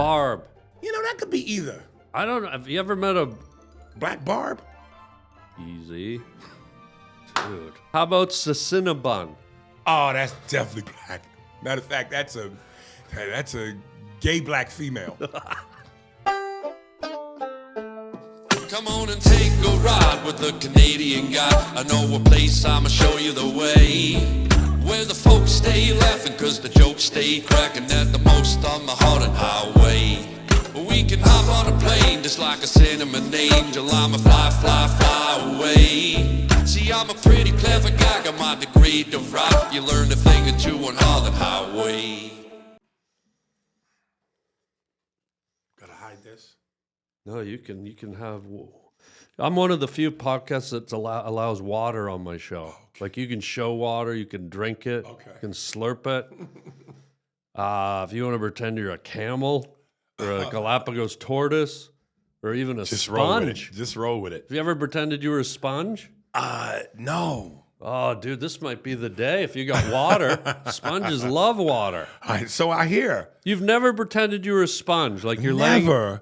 Barb. You know, that could be either. I don't know. Have you ever met a... Black Barb? Easy. Dude. How about Cinnabon? Oh, that's definitely black. Matter of fact, that's a gay black female. Come on and take a ride with the Canadian guy. I know a place, I'ma show you the way. Where the folks stay laughing cause the jokes stay cracking at the most on the Harland highway. We can hop on a plane just like a cinnamon angel. I'm a fly away. See, I'm a pretty clever guy, got my degree to rock. You learn a thing or two on Harland Highway. Gotta hide this. No, you can have... I'm one of the few podcasts that allows water on my show. Okay. Like, you can show water, you can drink it, you can slurp it. If you want to pretend you're a camel or a Galapagos tortoise or even a sponge. Just roll with it. Have you ever pretended you were a sponge? No. Oh, dude, this might be the day if you got water. Sponges love water. So I hear. You've never pretended you were a sponge, like you're Never.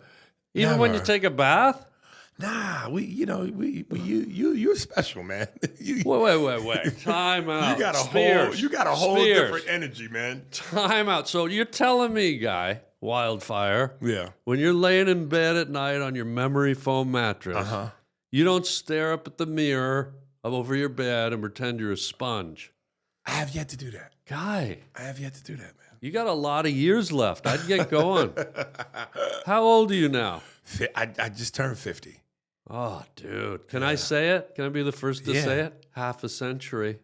Even when you take a bath? Nah, you're special, man. Wait. Time out. You got a whole different energy, man. Time out. So you're telling me, guy, Wildfire, yeah, when you're laying in bed at night on your memory foam mattress, you don't stare up at the mirror over your bed and pretend you're a sponge. I have yet to do that. Guy. I have yet to do that, man. You got a lot of years left. I'd get going. How old are you now? I just turned 50. Oh, dude. Can I say it? Can I be the first to say it? Half a century.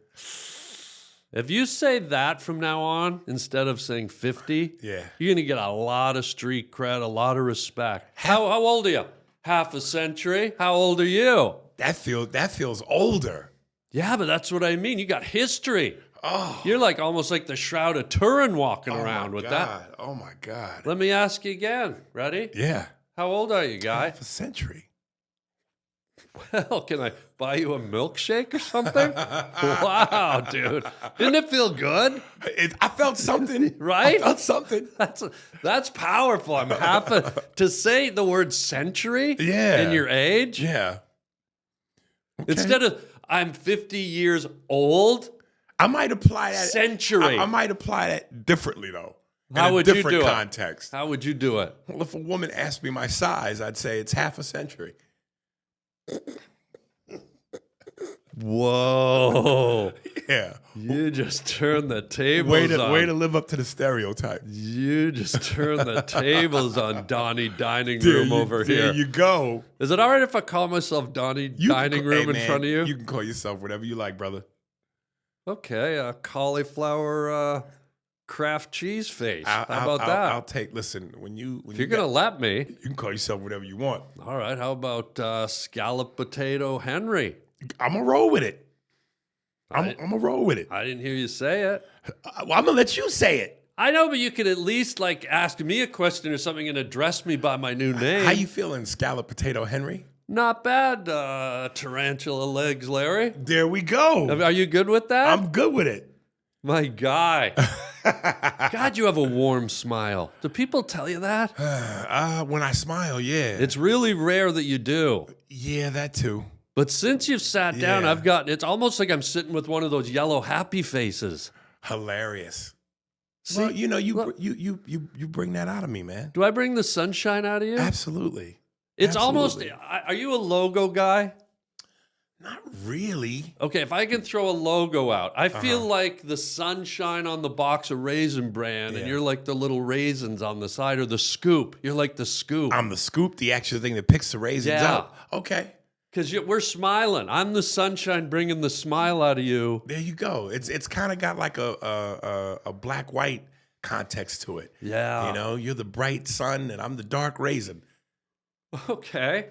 If you say that from now on, instead of saying 50, you're going to get a lot of street cred, a lot of respect. How old are you? Half a century? How old are you? That feels older. Yeah, but that's what I mean. You got history. Oh. You're like almost like the Shroud of Turin walking around with that. Oh, my God. Let me ask you again. Ready? Yeah. How old are you, guy? Half a century. Well, can I buy you a milkshake or something? Wow, dude. Didn't it feel good? I felt something. Right? I felt something. That's powerful. I'm to say the word century in your age. Yeah. Okay. Instead of I'm 50 years old. I might apply that. Century. I might apply that differently, though. How would you do it? Context. How would you do it? Well, if a woman asked me my size, I'd say it's half a century. Whoa. Yeah. You just turned the tables on. Way to live up to the stereotype. You just turned the tables on Donnie Dining Room over here. There you go. Is it all right if I call myself Donnie Dining Room in front of you? You can call yourself whatever you like, brother. Okay, cauliflower Kraft cheese face. How about that? I'll take. Listen, when if you're gonna let me, you can call yourself whatever you want. All right. How about scallop potato Henry? I'm gonna roll with it. I'm gonna roll with it. I didn't hear you say it. I'm gonna let you say it. I know, but you could at least like ask me a question or something and address me by my new name. How you feeling, scallop potato Henry? Not bad, tarantula legs, Larry. There we go. Are you good with that? I'm good with it. My guy. God, you have a warm smile. Do people tell you that? When I smile, yeah. It's really rare that you do. Yeah, that too. But since you've sat down, it's almost like I'm sitting with one of those yellow happy faces. Hilarious. See, well, you know, you bring that out of me, man. Do I bring the sunshine out of you? Absolutely. It's Absolutely. almost, are you a logo guy? Not really. Okay, if I can throw a logo out, I feel like the sunshine on the box of Raisin Bran, and you're like the little raisins on the side, or the scoop. You're like the scoop. I'm the scoop, the actual thing that picks the raisins up. Okay. Because we're smiling. I'm the sunshine bringing the smile out of you. There you go. It's kind of got like a black-white context to it. Yeah. You know, you're the bright sun, and I'm the dark raisin. Okay.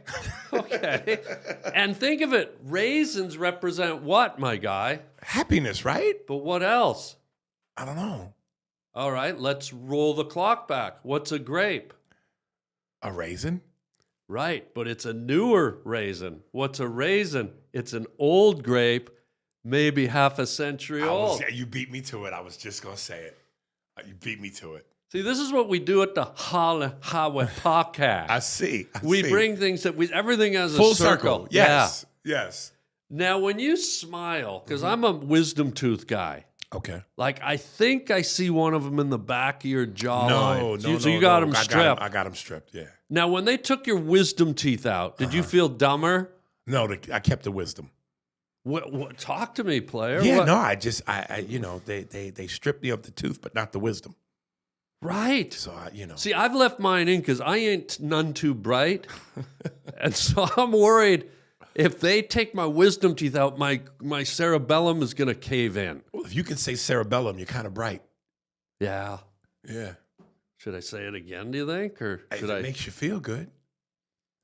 And think of it, raisins represent what, my guy? Happiness, right? But what else? I don't know. All right, let's roll the clock back. What's a grape? A raisin? Right, but it's a newer raisin. What's a raisin? It's an old grape, maybe half a century old. You beat me to it. I was just going to say it. You beat me to it. See, this is what we do at the Harland podcast. I see. We bring things that everything has full a circle. Yes. Yes. Now, when you smile, because I'm a wisdom tooth guy, Okay. like I think I see one of them in the back of your jawline. No, So you got them I stripped. I got them stripped, yeah. Now, when they took your wisdom teeth out, did you feel dumber? No, I kept the wisdom. What? Talk to me, player. Yeah, What? no, I you know, they stripped me of the tooth, but not the wisdom. Right. So, See, I've left mine in because I ain't none too bright. And so I'm worried if they take my wisdom teeth out, my cerebellum is going to cave in. Well, if you can say cerebellum, you're kind of bright. Yeah. Yeah. Should I say it again, do you think? Or If should it makes you feel good,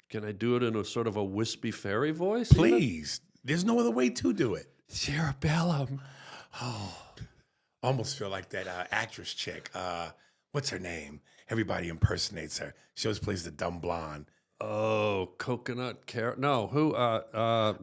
can I do it in a sort of a wispy fairy voice? please. There's no other way to do it. Cerebellum. Almost feel like that actress chick. What's her name? Everybody impersonates her. She always plays the dumb blonde. Oh, coconut carrot. No, who? Oh,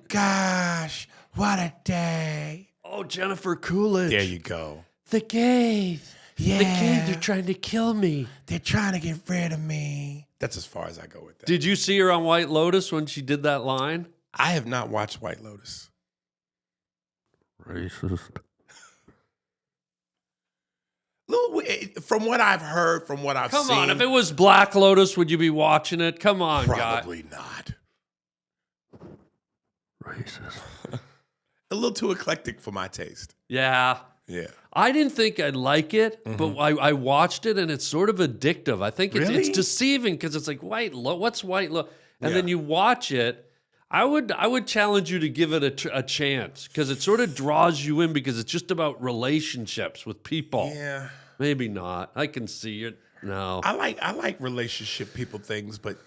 gosh. What a day. Oh, Jennifer Coolidge. There you go. The gays. Yeah. The gays are trying to kill me. They're trying to get rid of me. That's as far as I go with that. Did you see her on White Lotus when she did that line? I have not watched White Lotus. Racist. From what I've heard, from what I've seen. Come on, if it was Black Lotus, would you be watching it? Come on, guy. Probably not. Racist. A little too eclectic for my taste. Yeah. Yeah. I didn't think I'd like it, but I watched it and it's sort of addictive. I think it's Really? deceiving because it's like what's White Lotus? And Yeah. then you watch it. I would challenge you to give it a chance because it sort of draws you in because it's just about relationships with people. Yeah. Maybe not. I can see it. No. I like relationship people things, but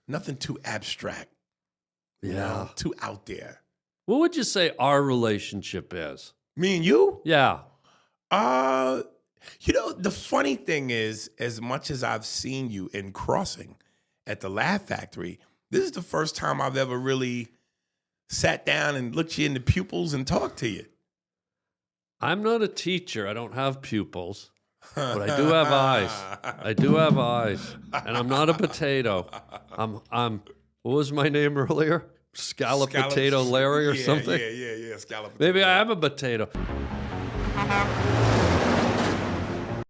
nothing too abstract. Yeah. Too out there. What would you say our relationship is? Me and you? Yeah. The funny thing is, as much as I've seen you in Crossing at the Laugh Factory, this is the first time I've ever really sat down and looked you in the pupils and talked to you. I'm not a teacher. I don't have pupils, but I do have eyes. I do have eyes, and I'm not a potato. I'm. What was my name earlier? Scallop Potato Larry or something? Yeah. Scallop potato. Maybe I am a potato.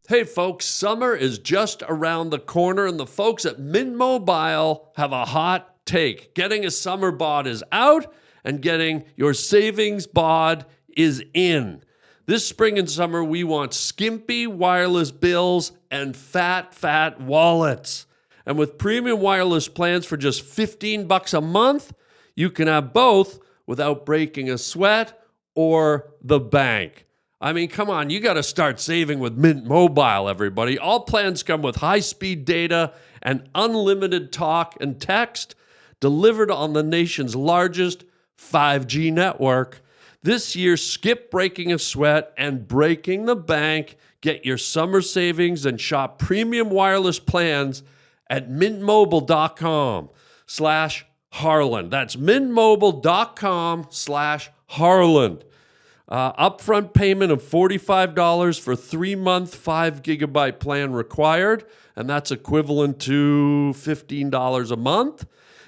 Hey, folks, summer is just around the corner, and the folks at Mint Mobile have a hot take. Getting a summer bod is out, and getting your savings bod is in. This spring and summer, we want skimpy wireless bills and fat wallets. And with premium wireless plans for just $15 a month, you can have both without breaking a sweat or the bank. I mean, come on, you got to start saving with Mint Mobile, everybody. All plans come with high-speed data and unlimited talk and text delivered on the nation's largest 5G network. This year, skip breaking a sweat and breaking the bank. Get your summer savings and shop premium wireless plans at mintmobile.com/Harland. That's mintmobile.com/Harland. Upfront payment of $45 for 3-month 5-gigabyte plan required, and that's equivalent to $15 a month.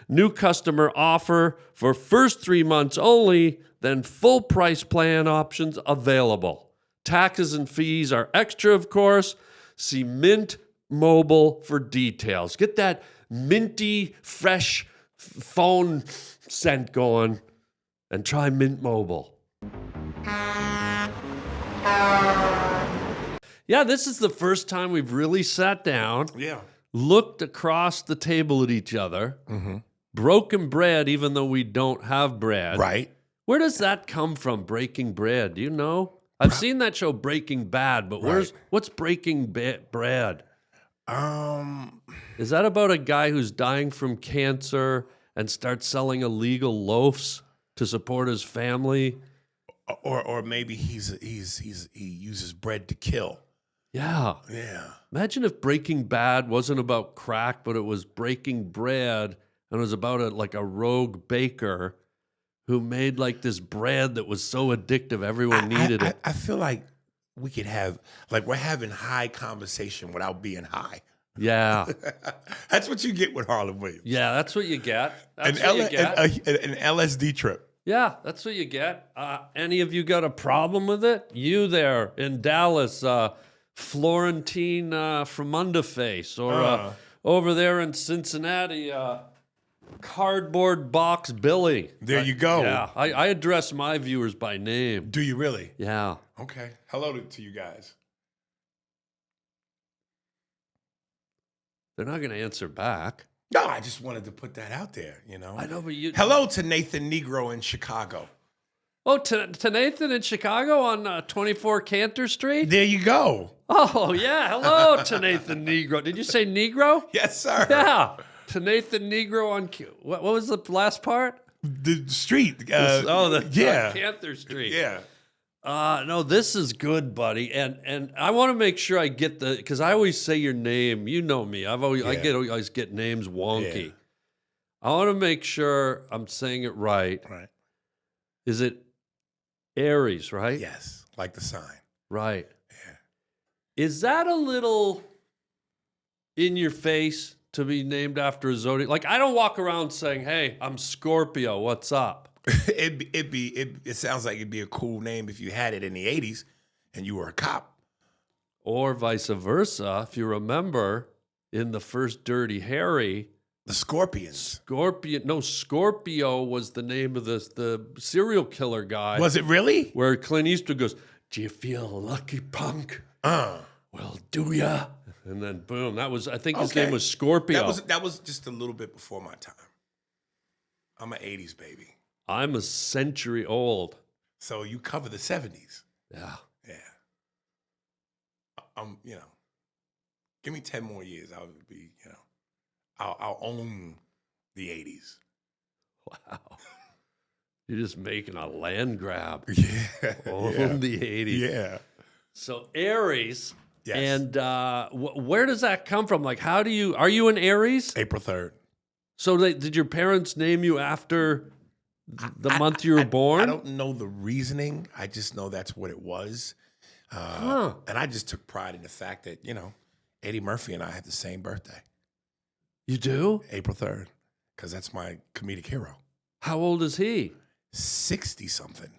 New customer offer for first 3 months only, then full price plan options available. Taxes and fees are extra, of course. See Mint Mobile for details. Get that minty, fresh phone scent going and try Mint Mobile. Yeah, this is the first time we've really sat down, looked across the table at each other, broken bread even though we don't have bread. Right. Where does that come from, breaking bread? Do you know? I've seen that show Breaking Bad, but what's Breaking Bread? Is that about a guy who's dying from cancer and starts selling illegal loaves to support his family? Or maybe he uses bread to kill. Yeah. Yeah. Imagine if Breaking Bad wasn't about crack, but it was breaking bread and it was about a rogue baker who made like this bread that was so addictive everyone needed it. I feel like we could have, like, we're having high conversation without being high. Yeah. That's what you get with Harland Williams. Yeah, that's what you get. An, That's what you get. an LSD trip. Yeah, that's what you get. Any of you got a problem with it? You there in Dallas, Florentine from Underface, or over there in Cincinnati, Cardboard Box Billy. There you go. Yeah, I address my viewers by name. Do you really? Yeah. Okay. Hello to you guys. They're not going to answer back. No, I just wanted to put that out there, you know. I know, but you... Hello to Nathan Negro in Chicago. Oh, to Nathan in Chicago on 24 Cantor Street? There you go. Oh, yeah. Hello to Nathan Negro. Did you say Negro? Yes, sir. Yeah. To Nathan Negro on... What was the last part? The street. Yeah. Cantor Street. Yeah. No, this is good, buddy, and I want to make sure I get because I always say your name. You know me. I always get names wonky. Yeah. I want to make sure I'm saying it right. Right. Is it Aries? Right. Yes, like the sign. Right. Yeah. Is that a little in your face to be named after a zodiac? Like, I don't walk around saying, "Hey, I'm Scorpio. What's up?" It sounds like it'd be a cool name if you had it in the 80s and you were a cop. Or vice versa. If you remember, in the first Dirty Harry, the Scorpions. Scorpio was the name of the serial killer guy. Was it really? Where Clint Eastwood goes, "Do you feel lucky, punk? Well, do ya?" And then boom, I think his name was Scorpio. That was just a little bit before my time. I'm an 80s baby. I'm a century old. So you cover the 70s. Yeah. Yeah. Give me 10 more years. I'll be, I'll own the 80s. Wow. You're just making a land grab. Yeah. Own the 80s. Yeah. So Aries. Yes. And where does that come from? Like, are you an Aries? April 3rd. So did your parents name you after the month you were born? I don't know the reasoning. I just know that's what it was. And I just took pride in the fact that, Eddie Murphy and I had the same birthday. You do? April 3rd. Because that's my comedic hero. How old is he? 60-something.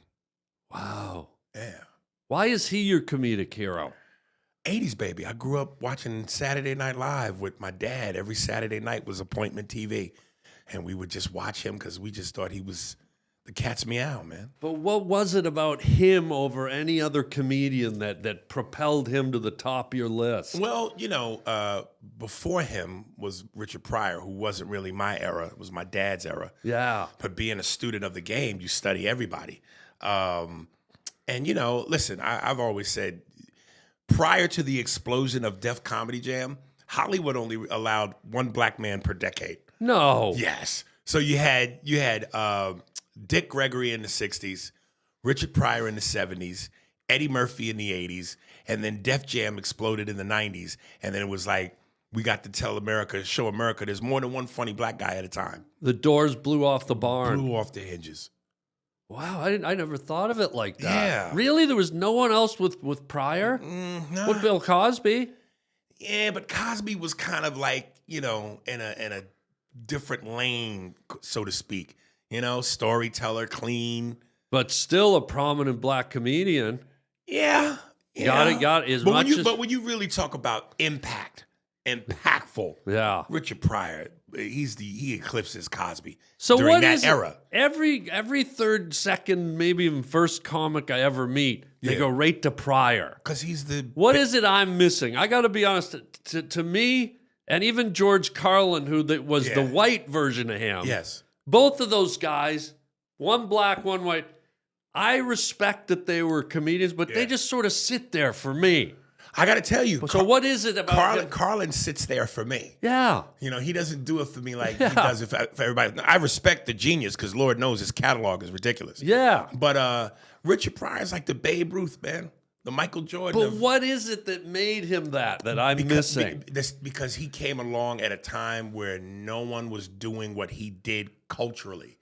Wow. Yeah. Why is he your comedic hero? 80s baby. I grew up watching Saturday Night Live with my dad. Every Saturday night was appointment TV. And we would just watch him because we just thought he was the cat's meow, man. But what was it about him over any other comedian that propelled him to the top of your list? Well, before him was Richard Pryor, who wasn't really my era. It was my dad's era. Yeah. But being a student of the game, you study everybody. Listen, I've always said, prior to the explosion of Def Comedy Jam, Hollywood only allowed one black man per decade. No. Yes. So you had Dick Gregory in the 60s, Richard Pryor in the 70s, Eddie Murphy in the 80s, and then Def Jam exploded in the 90s. And then it was like, we got to show America there's more than one funny black guy at a time. The doors blew off the barn. Blew off the hinges. Wow, I never thought of it like that. Yeah. Really? There was no one else with Pryor? No. With Bill Cosby? Yeah, but Cosby was kind of like, in a different lane, so to speak. Storyteller, clean. But still a prominent black comedian. Yeah. Got it. But when you really talk about impactful, yeah, Richard Pryor, he eclipses Cosby. So during what that is era. Every third, second, maybe even first comic I ever meet, they Yeah. go right to Pryor. Because he's the... What is it I'm missing? I got to be honest. To me, and even George Carlin, who was the white version of him. Yes. Both of those guys, one black, one white. I respect that they were comedians, but they just sort of sit there for me. I got to tell you. So what is it about him? Carlin sits there for me. Yeah. He doesn't do it for me like he does it for everybody. I respect the genius because Lord knows his catalog is ridiculous. Yeah. But Richard Pryor is like the Babe Ruth, man. The Michael Jordan. But what is it that made him that I'm missing? Because he came along at a time where no one was doing what he did culturally.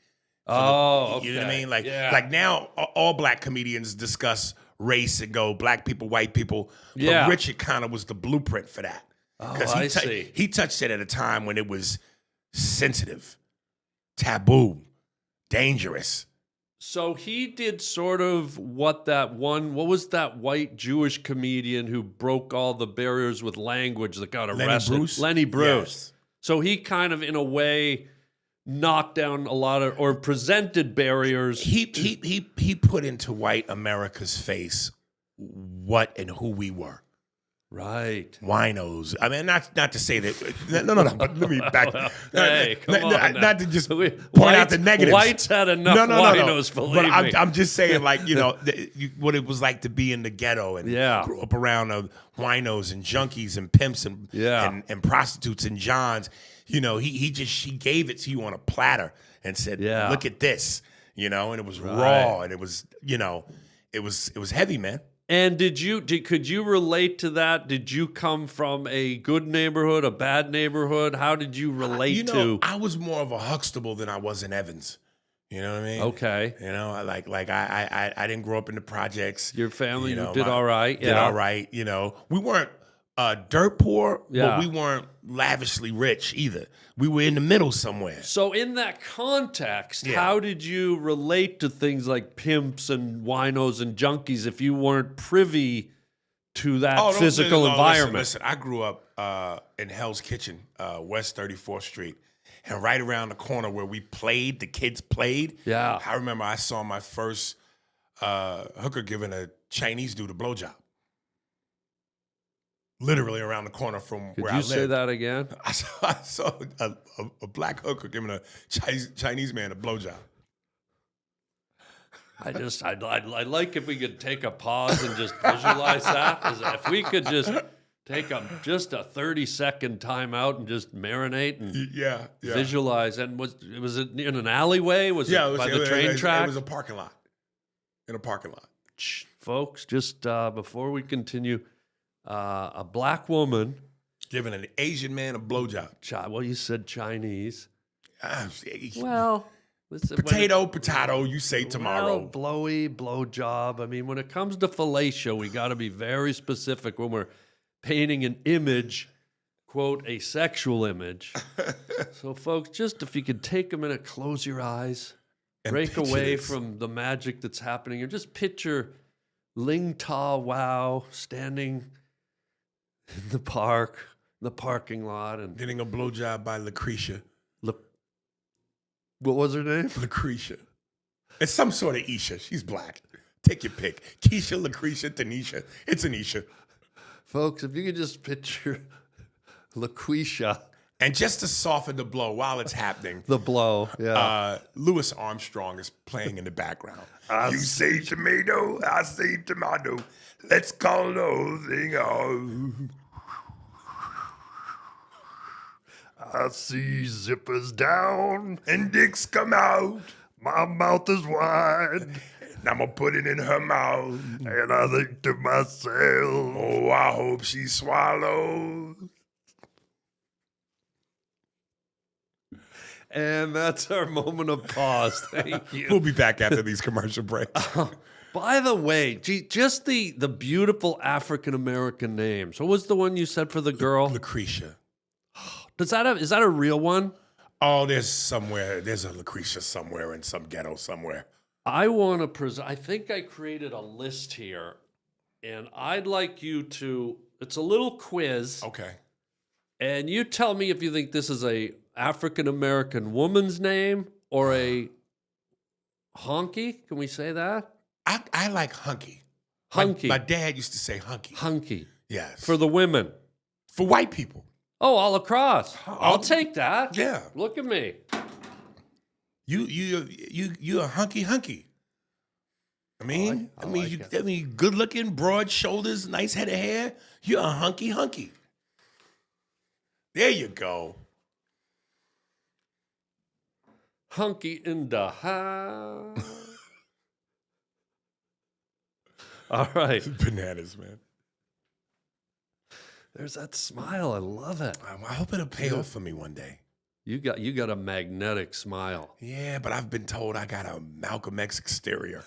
Okay. You know what I mean? Like now, all black comedians discuss race and go black people, white people. But Yeah. Richard kind of was the blueprint for that. Oh, he I see. He touched it at a time when it was sensitive, taboo, dangerous. So he did sort of what was that white Jewish comedian who broke all the barriers with language that got arrested? Lenny Bruce. Yes. So he kind of, in a way, knocked down a lot of, or presented barriers. He put into white America's face what and who we were. Right. Winos. I mean, not to say that. No. But let me back. Hey, come on. Not to just point out the negatives. Whites had enough winos, believe me. But I'm just saying, like, what it was like to be in the ghetto and grew up around winos and junkies and pimps and prostitutes and johns. He gave it to you on a platter and said, "Look at this," and it was raw and it was, it was heavy, man. And could you relate to that? Did you come from a good neighborhood, a bad neighborhood? How did you relate to? I was more of a Huxtable than I was in Evans. You know what I mean? Okay. I didn't grow up in the projects. Your family did all right. Did all right. We weren't dirt poor, but we weren't lavishly rich either. We were in the middle somewhere. So in that context, how did you relate to things like pimps and winos and junkies if you weren't privy to that physical environment? Listen, I grew up in Hell's Kitchen, West 34th Street. And right around the corner where the kids played. Yeah. I remember I saw my first hooker giving a Chinese dude a blowjob. Literally around the corner from where I lived. Could you say that again? I saw a black hooker giving a Chinese man a blowjob. I'd like if we could take a pause and just visualize that. If we could just take just a 30-second time out and just marinate and visualize. And was it in an alleyway? Was it by the train track? It was a parking lot. In a parking lot. Folks, just before we continue, a black woman giving an Asian man a blowjob. Well, you said Chinese. Well, potato. You say tomorrow. Well, blowy blowjob. I mean, when it comes to fellatio, we got to be very specific when we're painting an image, quote, a sexual image. So, folks, just if you could take a minute, close your eyes, and break away from the magic that's happening, or just picture Ling Ta Wow standing in the parking lot, and getting a blowjob by Lucretia. What was her name? Lucretia. It's some sort of Isha. She's black. Take your pick. Keisha, Lucretia, Tanisha. It's Anisha. Folks, if you could just picture Lucretia. And just to soften the blow while it's happening. The blow, yeah. Louis Armstrong is playing in the background. You say tomato, I say tomato. Let's call the whole thing off. I see zippers down and dicks come out. My mouth is wide. And I'm going to put it in her mouth. And I think to myself, oh, I hope she swallows. And that's our moment of pause. Thank you. We'll be back after these commercial breaks. By the way, just the beautiful African-American names. What was the one you said for the girl? Lucretia. Is that a real one? Oh, there's a Lucretia somewhere in some ghetto somewhere. I want to present. I think I created a list here, and I'd like you to. It's a little quiz. Okay. And you tell me if you think this is a African American woman's name or a honky. Can we say that? I like hunky. Hunky. My dad used to say hunky. Hunky. Yes. For the women. For white people. Oh, all across. I'll take that. Yeah. Look at me. You a hunky. I mean, good looking, broad shoulders, nice head of hair. You're a hunky. There you go. Hunky in the house. All right. Bananas, man. There's that smile. I love it. I hope it'll pay off for me one day. You got a magnetic smile. Yeah, but I've been told I got a Malcolm X exterior.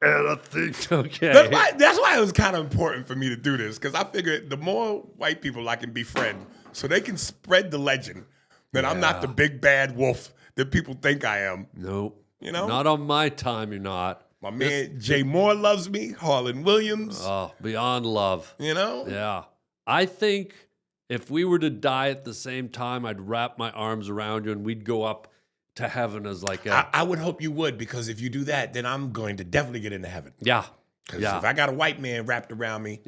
And I think, okay. That's why it was kind of important for me to do this, because I figured the more white people I can befriend so they can spread the legend that I'm not the big bad wolf that people think I am. Nope. You know? Not on my time, you're not. My man Jay Moore loves me, Harland Williams. Oh, beyond love. You know? Yeah. I think if we were to die at the same time, I'd wrap my arms around you and we'd go up to heaven as like a... I would hope you would, because if you do that, then I'm going to definitely get into heaven. Yeah. Because if I got a white man wrapped around me,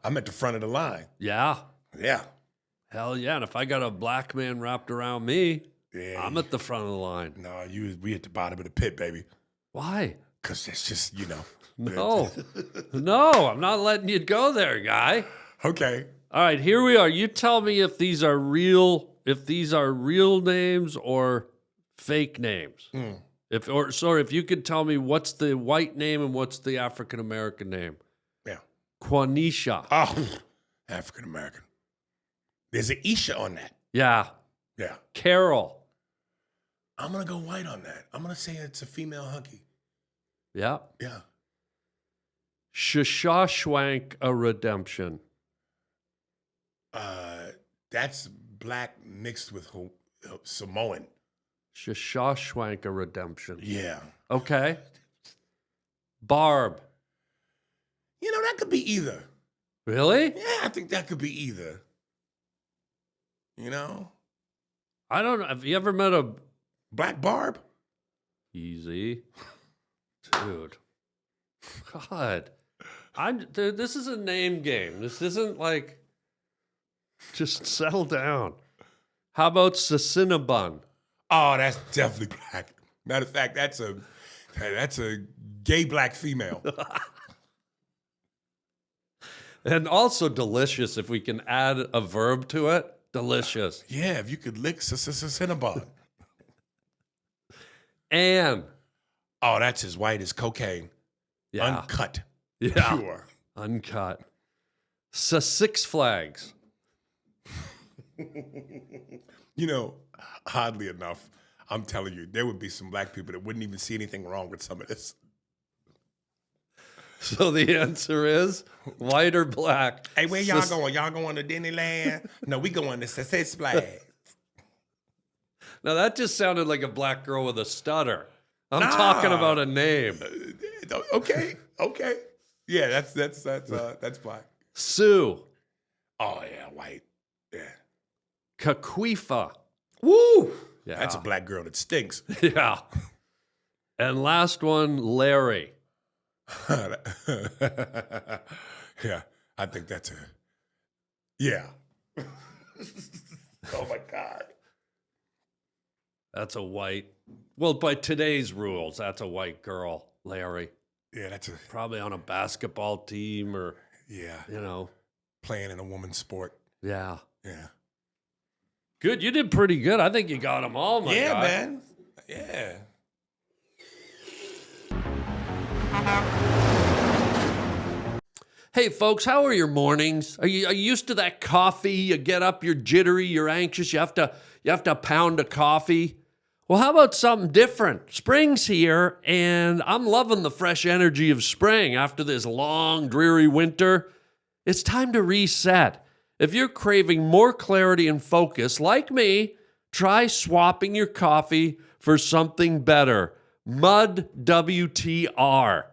I'm at the front of the line. Yeah. Yeah. Hell yeah. And if I got a black man wrapped around me, I'm at the front of the line. No, we at the bottom of the pit, baby. Why? Because it's just, No. No, I'm not letting you go there, guy. Okay. All right, here we are. You tell me if these are real names or fake names. If you could tell me what's the white name and what's the African American name. Yeah. Quanisha. Oh, African American. There's an Isha on that. Yeah. Yeah. Carol. I'm gonna go white on that. I'm gonna say it's a female hunky. Yeah. Yeah. Shawshank a Redemption. That's black mixed with Samoan. Shawshank a Redemption. Yeah. Okay. Barb. That could be either. Really? Yeah, I think that could be either. I don't know. Have you ever met a Black Barb? Easy. Dude. God. Dude, this is a name game. This isn't like, just settle down. How about Cinnabon? Oh, that's definitely black. Matter of fact, that's a gay black female. And also delicious if we can add a verb to it. Delicious. Yeah, if you could lick Cinnabon. Anne. Oh, that's as white as cocaine. Yeah. Uncut. Yeah. Pure. Uncut. Six Flags. Oddly enough, I'm telling you, there would be some black people that wouldn't even see anything wrong with some of this. So the answer is white or black. Hey, where y'all going? Y'all going to Disneyland? No, we going to Six Flags. Now that just sounded like a black girl with a stutter. I'm talking about a name. Okay. Yeah, that's black. Sue. Oh yeah, white. Yeah. Kaquifa. Woo! Yeah. That's a black girl that stinks. Yeah. And last one, Larry. Yeah, I think that's yeah. Oh my God. That's a white. Well, by today's rules, that's a white girl, Larry. Yeah, that's probably on a basketball team or playing in a woman's sport. Yeah. Yeah. Good. You did pretty good. I think you got them all, my guy. Man. Yeah. Hey, folks, how are your mornings? Are you used to that coffee? You get up, you're jittery, you're anxious. You have to pound a coffee. Well, how about something different? Spring's here, and I'm loving the fresh energy of spring after this long, dreary winter. It's time to reset. If you're craving more clarity and focus, like me, try swapping your coffee for something better. Mud WTR.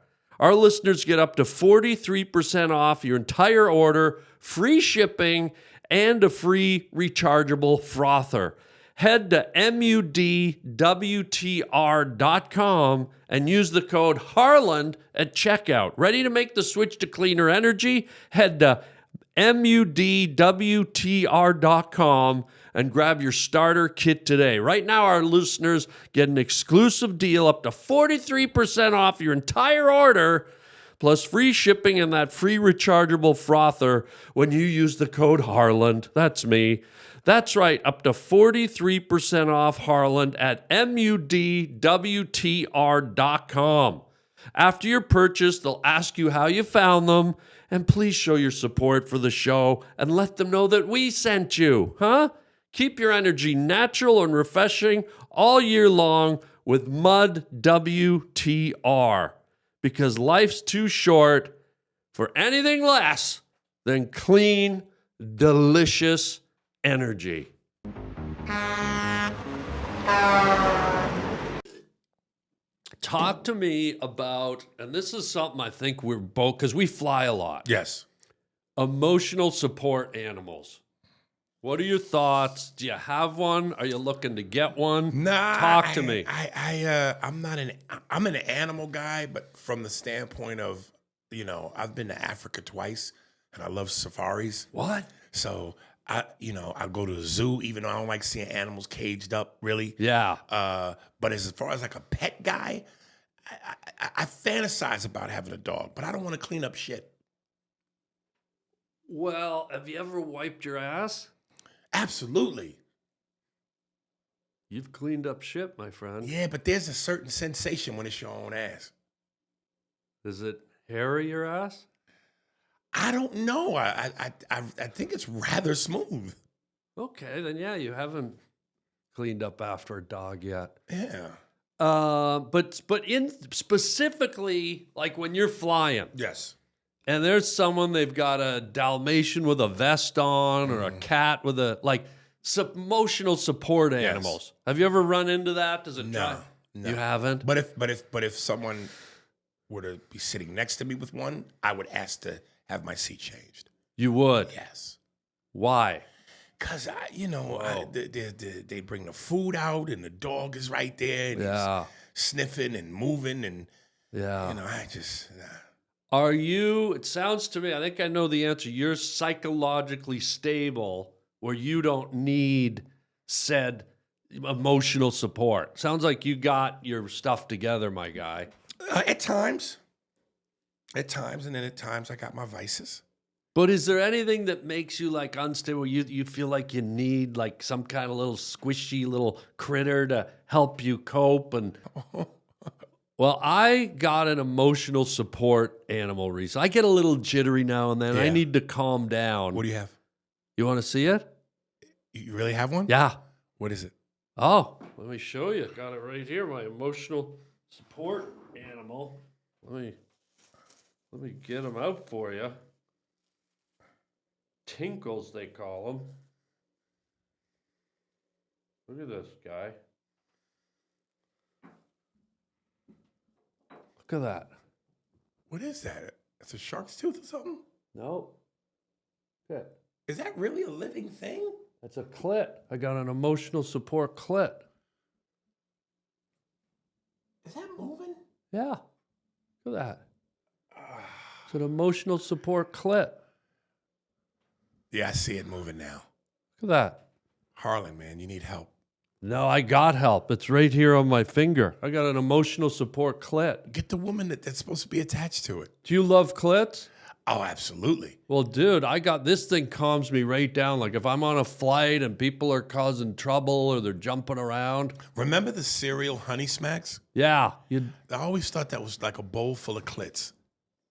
Our listeners get up to 43% off your entire order, free shipping, and a free rechargeable frother. Head to MUDWTR.com and use the code Harland at checkout. Ready to make the switch to cleaner energy? Head to MUDWTR.com and grab your starter kit today. Right now, our listeners get an exclusive deal up to 43% off your entire order, plus free shipping and that free rechargeable frother when you use the code Harland. That's me. That's right, up to 43% off Harland at MUDWTR.com. After your purchase, they'll ask you how you found them, and please show your support for the show and let them know that we sent you, huh? Keep your energy natural and refreshing all year long with Mud WTR. because life's too short for anything less than clean, delicious energy. Talk to me about, and this is something I think we're both, because we fly a lot. Yes. Emotional support animals. What are your thoughts? Do you have one? Are you looking to get one? Nah. Talk to me. I'm an animal guy, but from the standpoint of, I've been to Africa twice and I love safaris. What? So I go to the zoo, even though I don't like seeing animals caged up, really. Yeah. But as far as like a pet guy, I fantasize about having a dog, but I don't want to clean up shit. Well, have you ever wiped your ass? Absolutely. You've cleaned up shit, my friend. Yeah, but there's a certain sensation when it's your own ass. Is it hairy, your ass? I don't know. I think it's rather smooth. Okay, then yeah, you haven't cleaned up after a dog yet. Yeah. But in specifically, like when you're flying, Yes. and there's someone, they've got a Dalmatian with a vest on, or a cat with a emotional support animals. Have you ever run into that? Does it No. You haven't? But if someone were to be sitting next to me with one, I would ask to have my seat changed. You would? Yes. Why? Because they bring the food out and the dog is right there and he's sniffing and moving and I just Are you, it sounds to me, I think I know the answer, you're psychologically stable where you don't need said emotional support. Sounds like you got your stuff together, my guy. At times, and then at times I got my vices. But is there anything that makes you like unstable? You feel like you need like some kind of little squishy little critter to help you cope? And well, I got an emotional support animal recently. I get a little jittery now and then. Yeah. I need to calm down. What do you have? You want to see it? You really have one? Yeah. What is it? Oh, let me show you. Got it right here. My emotional support animal. Let me get him out for you. Tinkles, they call him. Look at this guy. Look at that. What is that? It's a shark's tooth or something? No. Okay. Is that really a living thing? That's a clit. I got an emotional support clit. Is that moving? Yeah. Look at that. It's an emotional support clit. Yeah, I see it moving now. Look at that. Harland, man, you need help. No, I got help. It's right here on my finger. I got an emotional support clit. Get the woman that's supposed to be attached to it. Do you love clits? Oh, absolutely. Well, dude, I got this thing calms me right down. Like if I'm on a flight and people are causing trouble or they're jumping around. Remember the cereal Honey Smacks? Yeah. I always thought that was like a bowl full of clits.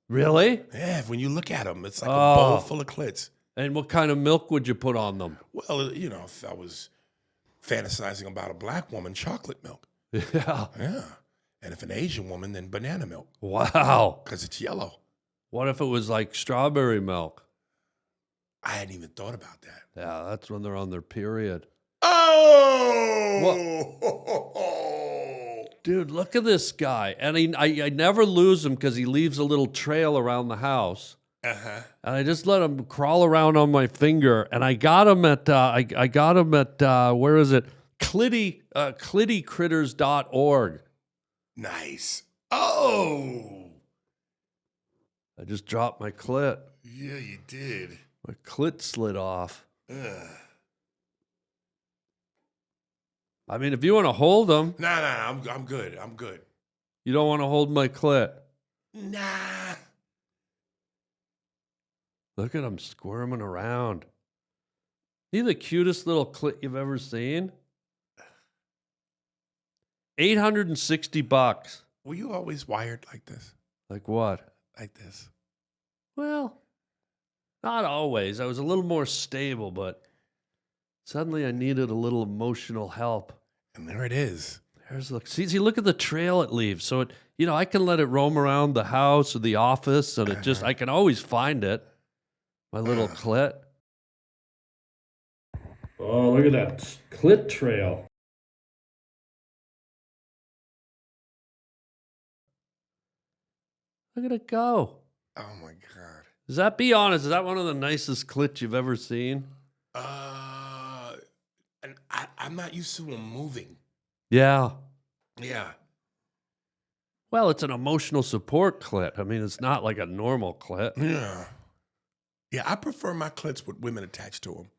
Really? Yeah, when you look at them, it's like a bowl full of clits. And what kind of milk would you put on them? Well, if I was fantasizing about a black woman, chocolate milk. Yeah. Yeah. And if an Asian woman, then banana milk. Wow. Because it's yellow. What if it was like strawberry milk? I hadn't even thought about that. Yeah, that's when they're on their period. Oh! Dude, look at this guy. And I never lose him because he leaves a little trail around the house. Uh-huh. And I just let him crawl around on my finger. And I got him at, where is it? Clittycritters.org. Nice. Oh! I just dropped my clit. Yeah, you did. My clit slid off. Ugh. I mean, if you want to hold him. Nah, I'm good. I'm good. You don't want to hold my clit. Nah. Look at him squirming around. He the cutest little clit you've ever seen. $860. Were you always wired like this? Like what? Like this? Well, not always. I was a little more stable, but suddenly I needed a little emotional help. And there it is. See, look at the trail it leaves. So it, I can let it roam around the house or the office, and I can always find it. My little clit. Oh, look at that clit trail. Look at it go. Oh my God. Be honest, is that one of the nicest clits you've ever seen? And I'm not used to them moving. Yeah. Yeah. Well, it's an emotional support clit. I mean, it's not like a normal clit. Yeah. Yeah, I prefer my clits with women attached to them.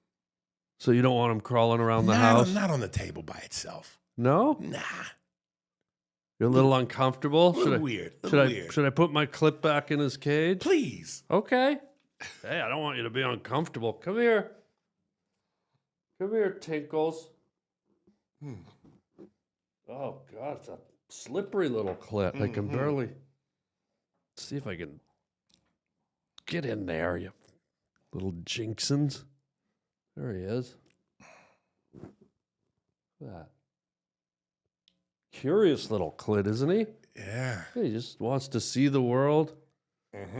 So you don't want them crawling around the house? Not on the table by itself. No? Nah. You're a little uncomfortable? Weird. Should I put my clip back in his cage? Please. Okay. Hey, I don't want you to be uncomfortable. Come here. Come here, Tinkles. Oh, God, it's a slippery little clit. I can barely... See if I can get in there, you little jinxins. There he is. Look at that. Curious little clit, isn't he? Yeah. He just wants to see the world.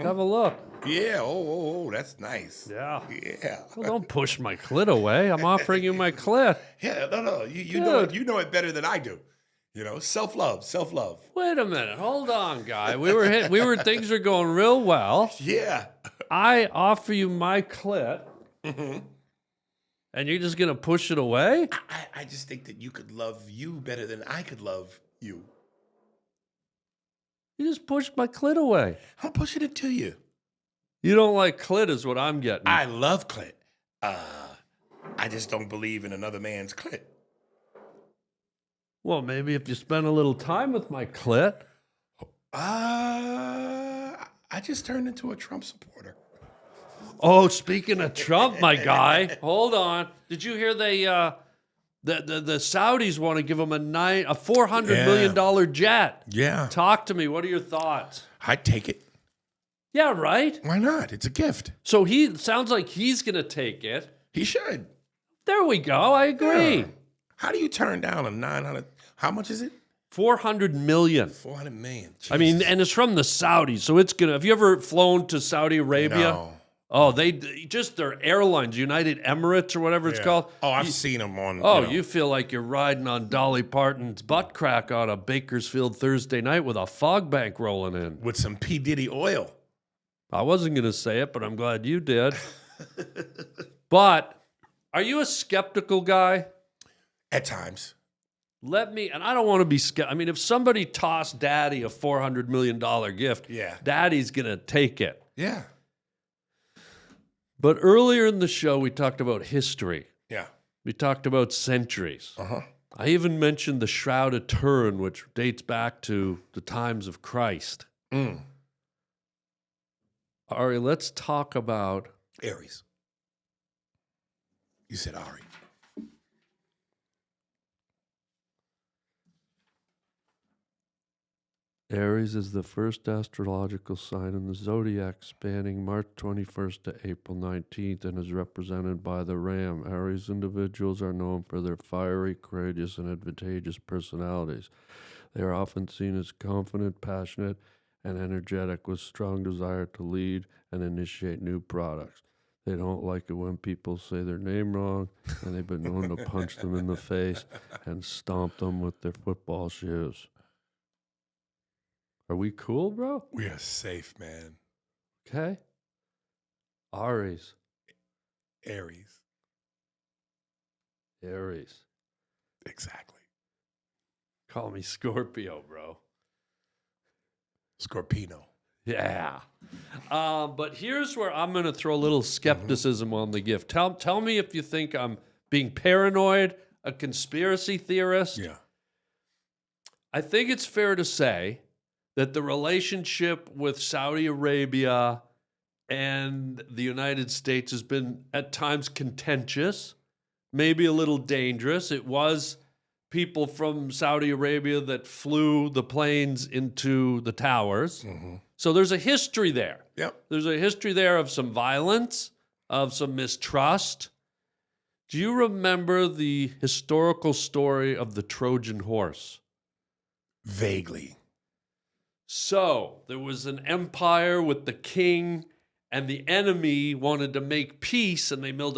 Have a look. Yeah. Oh, that's nice. Yeah. Yeah. Well, don't push my clit away. I'm offering you my clit. Yeah. No. You know it better than I do. Self-love. Wait a minute. Hold on, guy. Things are going real well. Yeah. I offer you my clit. And you're just going to push it away? I just think that you could love you better than I could love you. You just pushed my clit away. I'm pushing it to you. You don't like clit is what I'm getting. I love clit. I just don't believe in another man's clit. Well, maybe if you spend a little time with my clit. I just turned into a Trump supporter. Oh, speaking of Trump, my guy, hold on. Did you hear the Saudis want to give him a $400 million jet? Yeah. Talk to me. What are your thoughts? I'd take it. Yeah, right? Why not? It's a gift. So sounds like he's going to take it. He should. There we go. I agree. Yeah. How do you turn down a 900? How much is it? $400 million. $400 million. Jesus. I mean, and it's from the Saudis, so it's gonna. Have you ever flown to Saudi Arabia? No. Oh, they just their airlines, United Emirates or whatever it's called. Oh, I've seen them on. Oh, you feel like you're riding on Dolly Parton's butt crack on a Bakersfield Thursday night with a fog bank rolling in. With some P. Diddy oil. I wasn't going to say it, but I'm glad you did. But are you a skeptical guy? At times. And I don't want to be skeptical. I mean, if somebody tossed Daddy a $400 million gift, Daddy's going to take it. Yeah. But earlier in the show, we talked about history. Yeah. We talked about centuries. Uh-huh. I even mentioned the Shroud of Turin, which dates back to the times of Christ. Ari, let's talk about... Aries. You said Ari. Aries is the first astrological sign in the zodiac, spanning March 21st to April 19th, and is represented by the ram. Aries individuals are known for their fiery, courageous, and advantageous personalities. They are often seen as confident, passionate, and energetic, with strong desire to lead and initiate new products. They don't like it when people say their name wrong, and they've been known to punch them in the face and stomp them with their football shoes. Are we cool, bro? We are safe, man. Okay. Aries. Aries. Exactly. Call me Scorpio, bro. Scorpino. Yeah. But here's where I'm going to throw a little skepticism on the gift. Tell me if you think I'm being paranoid, a conspiracy theorist. Yeah. I think it's fair to say that the relationship with Saudi Arabia and the United States has been at times contentious, maybe a little dangerous. It was people from Saudi Arabia that flew the planes into the towers. So there's a history there. Yep. There's a history there of some violence, of some mistrust. Do you remember the historical story of the Trojan horse? Vaguely. So there was an empire with the king, and the enemy wanted to make peace, and they built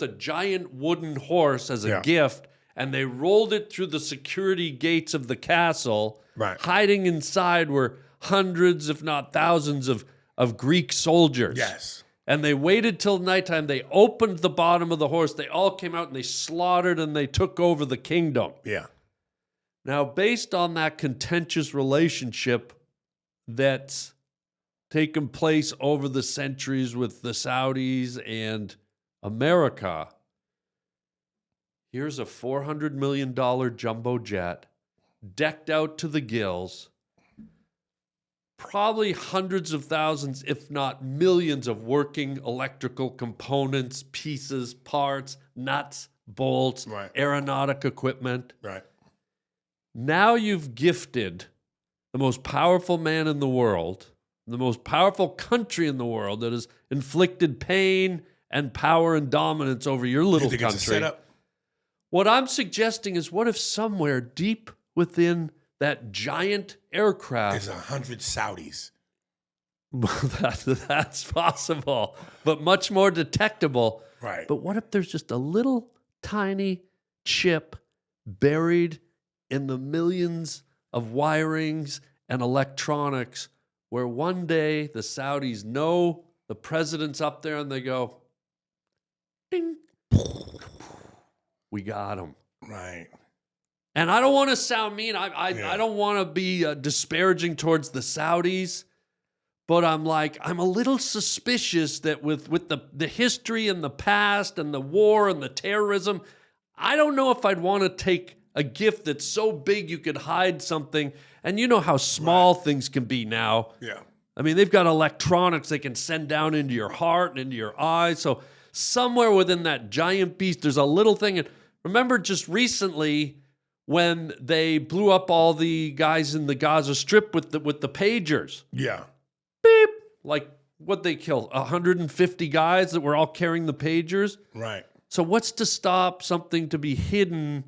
a giant wooden horse as a gift, and they rolled it through the security gates of the castle. Right. Hiding inside were hundreds, if not thousands, of Greek soldiers. Yes. And they waited till nighttime. They opened the bottom of the horse. They all came out and they slaughtered and they took over the kingdom. Yeah. Now, based on that contentious relationship that's taken place over the centuries with the Saudis and America, here's a $400 million jumbo jet decked out to the gills, probably hundreds of thousands, if not millions, of working electrical components, pieces, parts, nuts, bolts, aeronautic equipment. Right. Now you've gifted the most powerful man in the world, the most powerful country in the world that has inflicted pain and power and dominance over your little You think country. it's a setup? What I'm suggesting is, what if somewhere deep within that giant aircraft, There's 100 Saudis. that's possible, but much more detectable. Right. But what if there's just a little tiny chip buried in the millions of wirings and electronics, where one day the Saudis know the president's up there and they go, ding, we got him. Right. And I don't want to sound mean. I don't want to be disparaging towards the Saudis, but I'm a little suspicious that with the history and the past and the war and the terrorism, I don't know if I'd want to take a gift that's so big you could hide something. And you know how small things can be now. Yeah. I mean, they've got electronics they can send down into your heart and into your eyes. So somewhere within that giant beast, there's a little thing. And remember just recently when they blew up all the guys in the Gaza Strip with the pagers. Yeah. Beep. Like, what they killed? 150 guys that were all carrying the pagers? Right. So what's to stop something to be hidden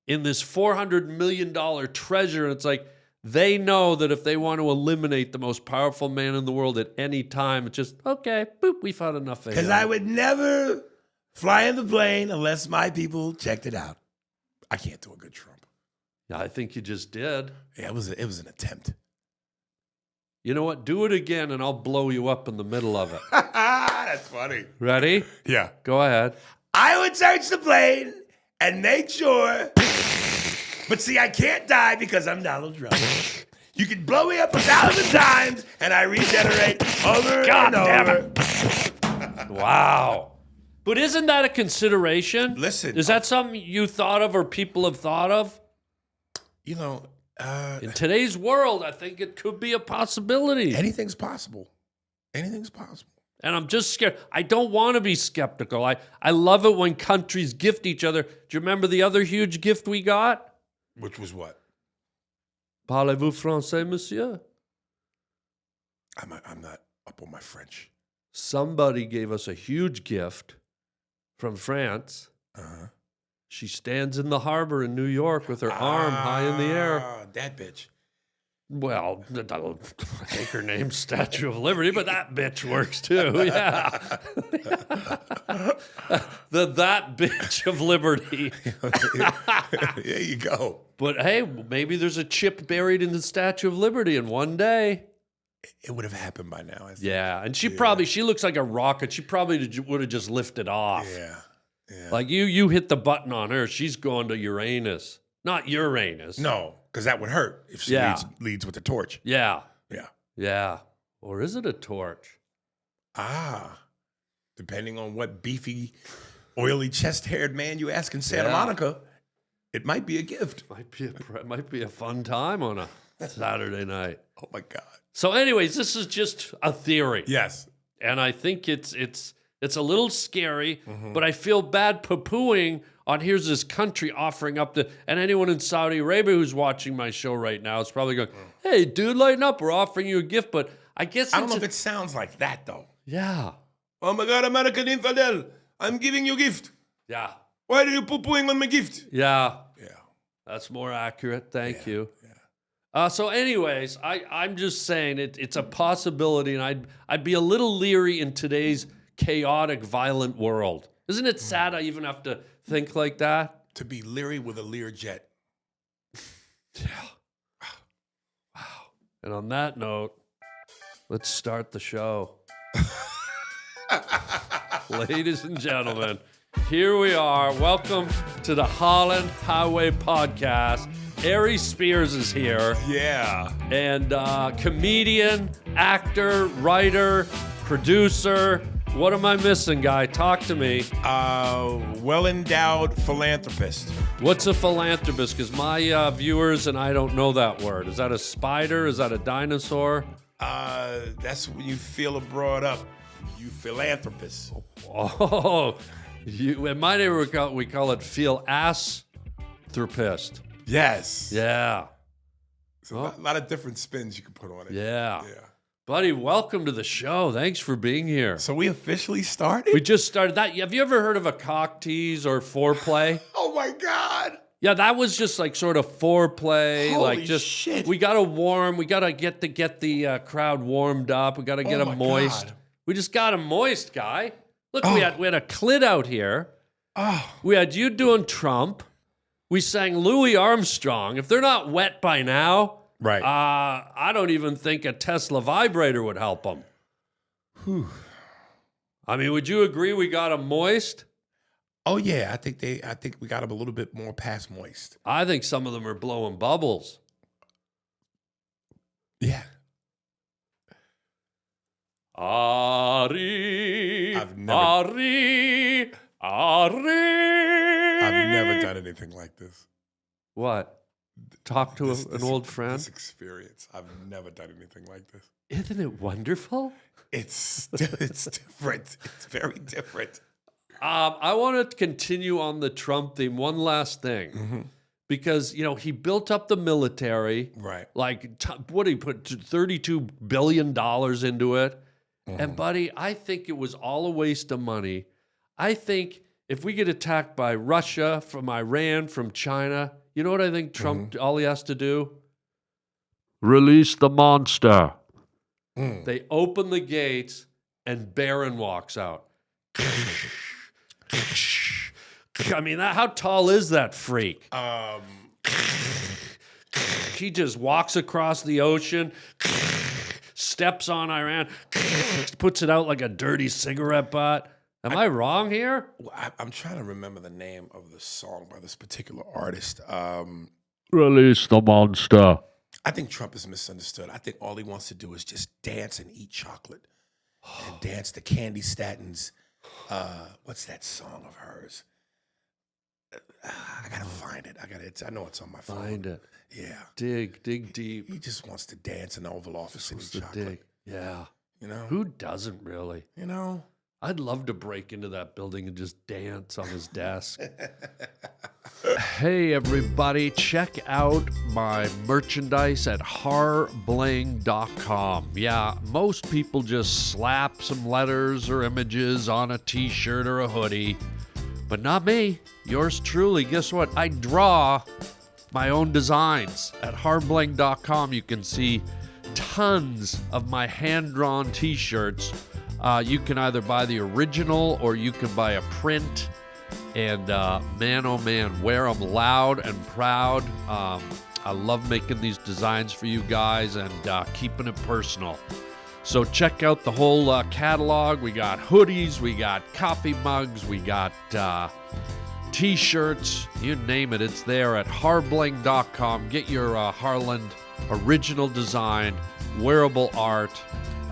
in this $400 million treasure? And it's like, they know that if they want to eliminate the most powerful man in the world at any time, it's just, okay, boop, we found enough of him. Because I would never fly in the plane unless my people checked it out. I can't do a good Trump. Yeah, I think you just did. Yeah, it was an attempt. You know what? Do it again and I'll blow you up in the middle of it. That's funny. Ready? Yeah. Go ahead. I would search the plane and make sure. But see, I can't die because I'm Donald Trump. You can blow me up 1,000 times and I regenerate over God and damn over. Wow. But isn't that a consideration? Listen. Is that something you thought of or people have thought of? You know, In today's world, I think it could be a possibility. anything's possible. Anything's possible. And I'm just scared. I don't want to be skeptical. I love it when countries gift each other. Do you remember the other huge gift we got? Which was what? Parlez-vous français, monsieur? I'm not up on my French. Somebody gave us a huge gift from France. Uh-huh. She stands in the harbor in New York with her arm high in the air. That bitch. Well, I think her name's Statue of Liberty, but that bitch works too. Yeah. that bitch of liberty. There you go. But hey, maybe there's a chip buried in the Statue of Liberty, and one day. It would have happened by now. I think. Yeah, and she looks like a rocket. She probably would have just lifted off. Yeah. Yeah. Like you hit the button on her, she's going to Uranus. Not Uranus. No, because that would hurt if she leads with the torch. Yeah. Yeah. Yeah. Or is it a torch? Depending on what beefy, oily, chest-haired man you ask in Santa Monica, it might be a gift. Might be a fun time on a Saturday night. Oh my God. So, anyways, this is just a theory. Yes. And I think it's a little scary, but I feel bad poo-pooing on here's this country offering up and anyone in Saudi Arabia who's watching my show right now is probably going, hey, dude, lighten up. We're offering you a gift. But I guess I don't know if it sounds like that, though. Yeah. Oh my God, American infidel. I'm giving you a gift. Yeah. Why are you poo-pooing on my gift? Yeah. Yeah. That's more accurate. Thank you. Yeah. So, anyways, I'm just saying it's a possibility, and I'd be a little leery in today's chaotic, violent world. Isn't it sad I even have to think like that? To be leery with a Learjet. Yeah. Wow. And on that note, let's start the show. Ladies and gentlemen, here we are. Welcome to the Harland Highway Podcast. ARIES SPEARS is here. Yeah. And comedian, actor, writer, producer. What am I missing, guy? Talk to me. Well-endowed philanthropist. What's a philanthropist? Because my viewers and I don't know that word. Is that a spider? Is that a dinosaur? That's when you feel it brought up. You philanthropist. Oh, in my neighborhood we call it feel-ass-therapist. Yes. Yeah. So a lot of different spins you can put on it. Yeah. Buddy, welcome to the show. Thanks for being here. So we officially started? We just started that. Have you ever heard of a cock tease or foreplay? Oh my God. Yeah, that was just like sort of foreplay. Holy like just shit. We gotta get the crowd warmed up. We gotta get them moist. God. We just got them moist, guy. Look, we had a clit out here. Oh. We had you doing Trump. We sang Louis Armstrong. If they're not wet by now, Right. I don't even think a Tesla vibrator would help them. Whew. I mean, would you agree we got them moist? Oh yeah, I think we got them a little bit more past moist. I think some of them are blowing bubbles. Yeah. Ari, I've never done anything like this. What? Talk to an old friend? This experience. I've never done anything like this. Isn't it wonderful? It's different. It's very different. I want to continue on the Trump theme. One last thing. Because, he built up the military. Right. Like, what did he put? $32 billion into it. And, buddy, I think it was all a waste of money. I think if we get attacked by Russia, from Iran, from China, you know what I think Trump, all he has to do? Release the monster. They open the gates, and Barron walks out. I mean, how tall is that freak? He just walks across the ocean, steps on Iran, puts it out like a dirty cigarette butt. Am I wrong here? I'm trying to remember the name of the song by this particular artist. Release the monster. I think Trump is misunderstood. I think all he wants to do is just dance and eat chocolate and dance to Candy Statton's. What's that song of hers? I gotta find it. I know it's on my phone. Find it. Yeah. Dig deep. He just wants to dance in the Oval Office and eat To chocolate. dig. Yeah. You know? Who doesn't really? You know? I'd love to break into that building and just dance on his desk. Hey, everybody, check out my merchandise at harbling.com. Yeah, most people just slap some letters or images on a t-shirt or a hoodie, but not me. Yours truly. Guess what? I draw my own designs. At harbling.com, you can see tons of my hand-drawn t-shirts. You can either buy the original or you can buy a print. And man, oh man, wear them loud and proud. I love making these designs for you guys and keeping it personal. So check out the whole catalog. We got hoodies, we got coffee mugs, we got t-shirts, you name it, it's there at harbling.com. Get your Harland original design, wearable art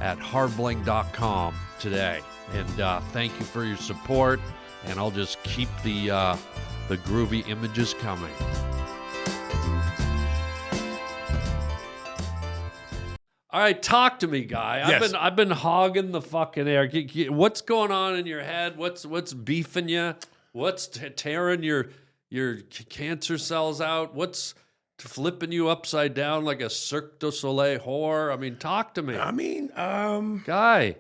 at harbling.com today. And thank you for your support, and I'll just keep the groovy images coming. All right, talk to me, guy. Yes. I've been hogging the fucking air. What's going on in your head? What's beefing you? What's tearing your cancer cells out? What's flipping you upside down like a Cirque du Soleil whore? I mean, talk to me. I mean, Guy.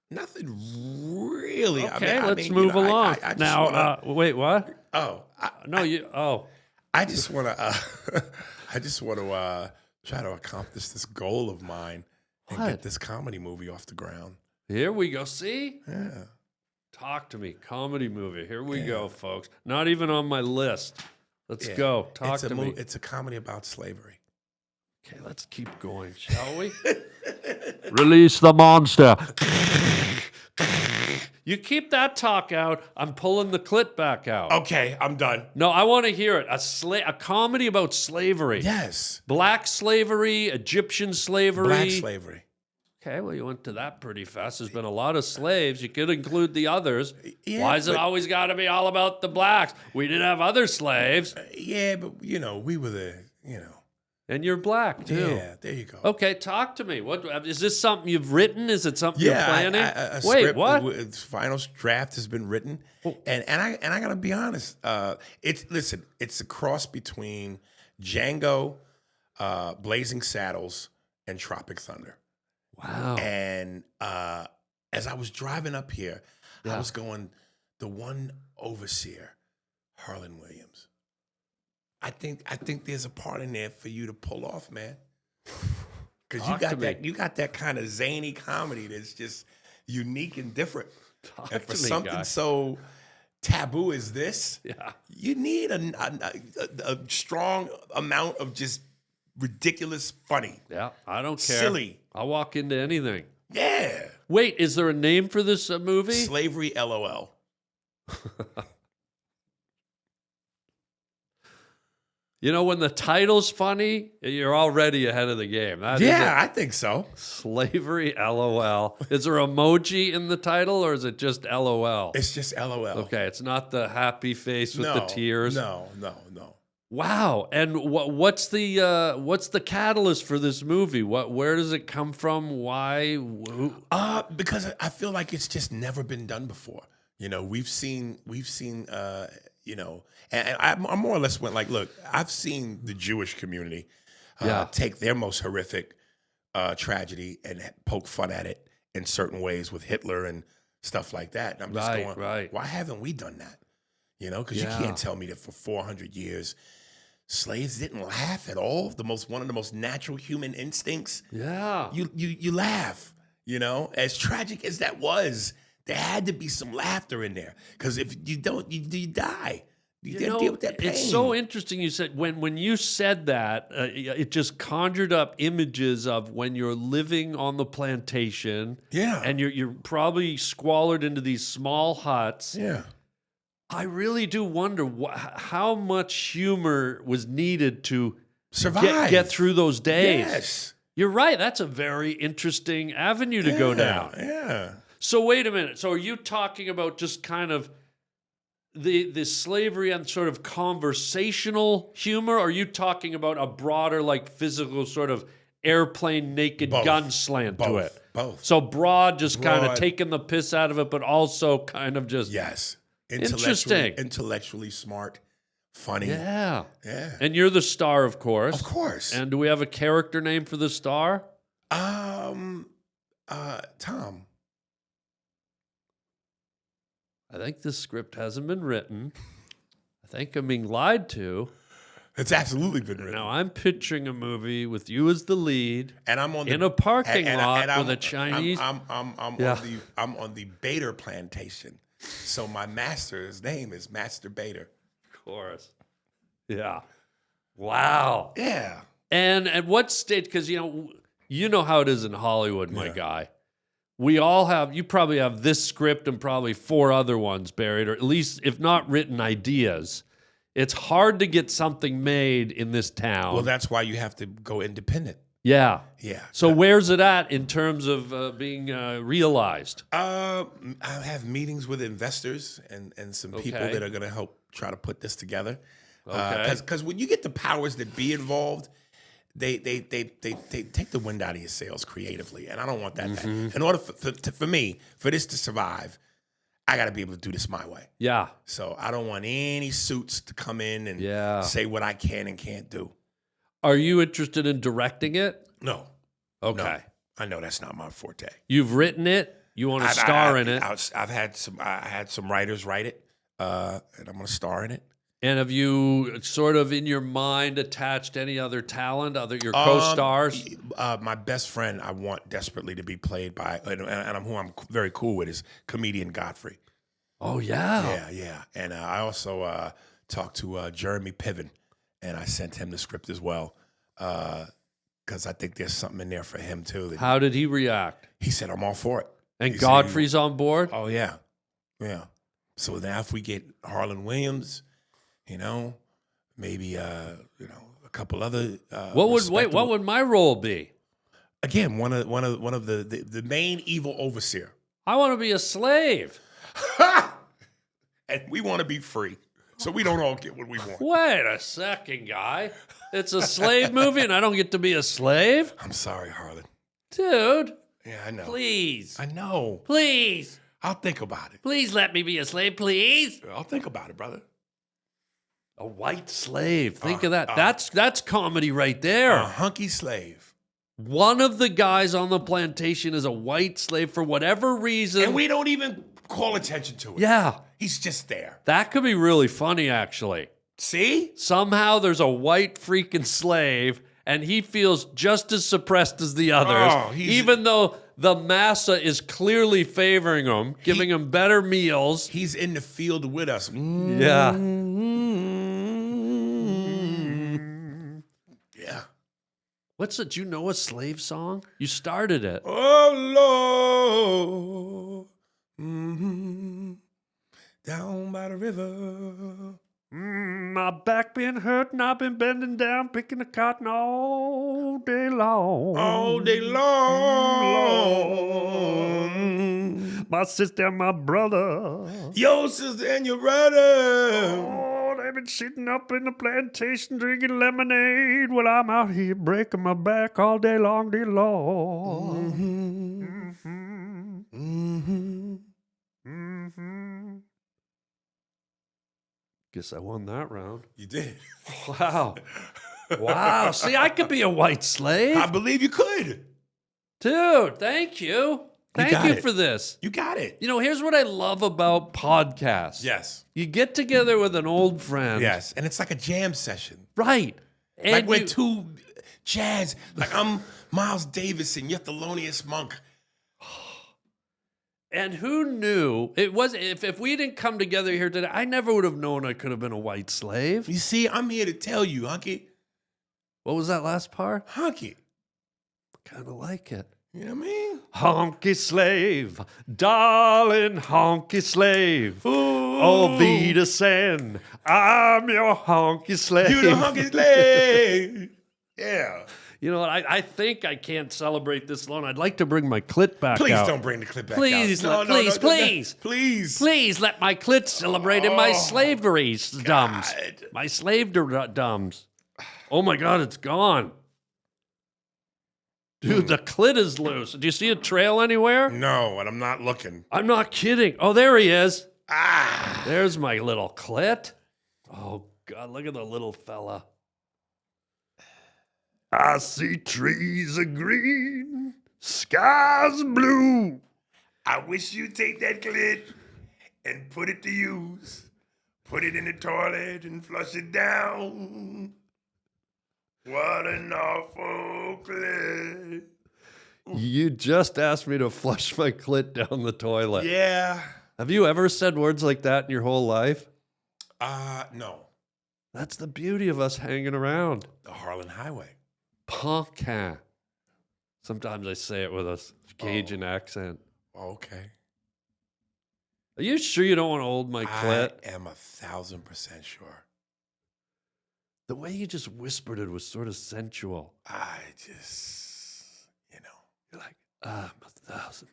nothing really. Okay, I let's mean, move along. I just Now, wait, what? oh, No, you. Oh, I just want to. I just want to try to accomplish this goal of mine and What? get this comedy movie off the ground. Here we go. See? Yeah. Talk to me. Comedy movie. Here we go, folks. Not even on my list. Let's Yeah. go. Talk to me. It's a comedy about slavery. Okay, let's keep going, shall we? Release the monster. You keep that talk out. I'm pulling the clit back out. Okay, I'm done. No, I want to hear it. A comedy about slavery. Yes. Black slavery, Egyptian slavery. Black slavery. Okay, well, you went to that pretty fast. There's been a lot of slaves. You could include the others. Yeah, Why is it but- always got to be all about the blacks? We did have other slaves, Yeah, but we were the, and you're black too. Yeah, there you go. Okay, talk to me. What is this? Something you've written? Is it something you're Yeah, planning? a Wait, script, what? Its final draft has been written, and I gotta be honest. It's a cross between Django, Blazing Saddles, and Tropic Thunder. Wow. And as I was driving up here, I Yeah. was going, the one overseer, Harland Williams. I think there's a part in there for you to pull off, man. Because Talk to me. you got that kind of zany comedy that's just unique and different. Talk And for to me, something guy. so taboo as this, Yeah. you need a strong amount of just ridiculous funny. Yeah, I don't care. Silly. I'll walk into anything. Yeah. Wait, is there a name for this movie? Slavery LOL. You know, when the title's funny, you're already ahead of the game. That is Yeah, it. I think so. Slavery LOL. Is there emoji in the title or is it just LOL? It's just LOL. Okay, it's not the happy face with the tears. No. Wow. And what's the catalyst for this movie? Where does it come from? Why? Because I feel like it's just never been done before. We've seen, and I more or less went like, look, I've seen the Jewish community take their most horrific tragedy and poke fun at it in certain ways with Hitler and stuff like that. And I'm just going, why haven't we done that? Because you can't tell me that for 400 years, slaves didn't laugh at all. One of the most natural human instincts. Yeah. You laugh. As tragic as that was, there had to be some laughter in there. Because if you don't, you die. You got to deal with that pain. It's so interesting you said, when you said that, it just conjured up images of when you're living on the plantation. Yeah. And you're probably squalid into these small huts. Yeah. I really do wonder how much humor was needed to Survive. get through those days. Yes. You're right. That's a very interesting avenue to go down. Yeah. So wait a minute. So are you talking about just kind of the slavery and sort of conversational humor? Or are you talking about a broader, like physical sort of airplane naked Both. gun slant to it? Both. So broad, just kind of Broad. taking the piss out of it, but also kind of just Yes. Interesting. Intellectually smart, funny. Yeah. Yeah. And you're the star, of course. Of course. And do we have a character name for the star? Tom. I think this script hasn't been written. I think I'm being lied to. It's absolutely been written. Now I'm picturing a movie with you as the lead, And I'm on in a parking lot I'm- with a Chinese. I'm Yeah. on the Bader plantation. So my master's name is Master Bader. Of course. Yeah. Wow. Yeah. And at what stage? Because you know how it is in Hollywood, my guy. We all have. You probably have this script and probably 4 other ones buried, or at least, if not written, ideas. It's hard to get something made in this town. Well, that's why you have to go independent. Yeah. Yeah. So where's it at in terms of being realized? I have meetings with investors and some people Okay. that are going to help try to put this together. Okay. Because when you get the powers that be involved, they take the wind out of your sails creatively, and I don't want that. Mm-hmm. In order for me, for this to survive, I got to be able to do this my way. Yeah. So I don't want any suits to come in and Yeah. say what I can and can't do. Are you interested in directing it? No. Okay. No. I know that's not my forte. You've written it. You want to star in it. I had some writers write it, and I'm going to star in it. And have you sort of in your mind attached any other talent, your co-stars? My best friend I want desperately to be played by, and who I'm very cool with, is comedian Godfrey. Oh, yeah. Yeah. And I also talked to Jeremy Piven, and I sent him the script as well, because I think there's something in there for him, too. How did he react? He said, I'm all for it. And Godfrey's on board? Oh, yeah. Yeah. So now if we get Harland Williams, maybe a couple other. What would my role be? Again, one of the main evil overseer. I want to be a slave. And we want to be free, so we don't all get what we want. Wait a second, guy. It's a slave movie, and I don't get to be a slave? I'm sorry, Harland. Dude. Yeah, I know. Please. I know. Please. I'll think about it. Please let me be a slave, please. I'll think about it, brother. A white slave. Think of that. That's comedy right there. A hunky slave. One of the guys on the plantation is a white slave for whatever reason. And we don't even call attention to it. Yeah. He's just there. That could be really funny, actually. See? Somehow there's a white freaking slave, and he feels just as suppressed as the others, even though the massa is clearly favoring him, giving him better meals. He's in the field with us. Yeah. Yeah. What's it? Do you know a slave song? You started it. Oh, Lord. Down by the river. My back been hurt and I've been bending down, picking the cotton all day long. All day long. My sister and my brother. Your sister and your brother. Oh, they've been sitting up in the plantation drinking lemonade while I'm out here breaking my back all day long, dear Lord. Guess I won that round. You did. Wow. Wow. See, I could be a white slave. I believe you could. Dude, thank you. Thank you for this. You got it. Here's what I love about podcasts. Yes. You get together with an old friend. Yes. And it's like a jam session. Right. And like we're two jazz. Like I'm Miles Davis and you're Thelonious Monk. And who knew it was if we didn't come together here today, I never would have known I could have been a white slave. You see, I'm here to tell you, Hunky. What was that last part? Hunky. Kind of like it. You know what I mean? Honky slave, darling honky slave. Ooh. Oh, Vita Sen, I'm your honky slave. You the honky slave. Yeah. You know what? I think I can't celebrate this alone. I'd like to bring my clit back Please out. don't bring the clip back Please, out. please. Please. Please let my clit celebrate in my slavery dums. My slave dums. Oh my God, it's gone. Dude, the clit is loose. Do you see a trail anywhere? No, and I'm not looking. I'm not kidding. Oh, there he is. Ah. There's my little clit. Oh, God, look at the little fella. I see trees are green, skies blue. I wish you'd take that clit and put it to use. Put it in the toilet and flush it down. What an awful clit. You just asked me to flush my clit down the toilet. Yeah. Have you ever said words like that in your whole life? No. That's the beauty of us hanging around. The Harland Highway. Pumpkin. Sometimes I say it with a Cajun accent. Okay. Are you sure you don't want to hold my clit? I am 1,000% sure. The way you just whispered it was sort of sensual. I just, You're like, I'm 1,000%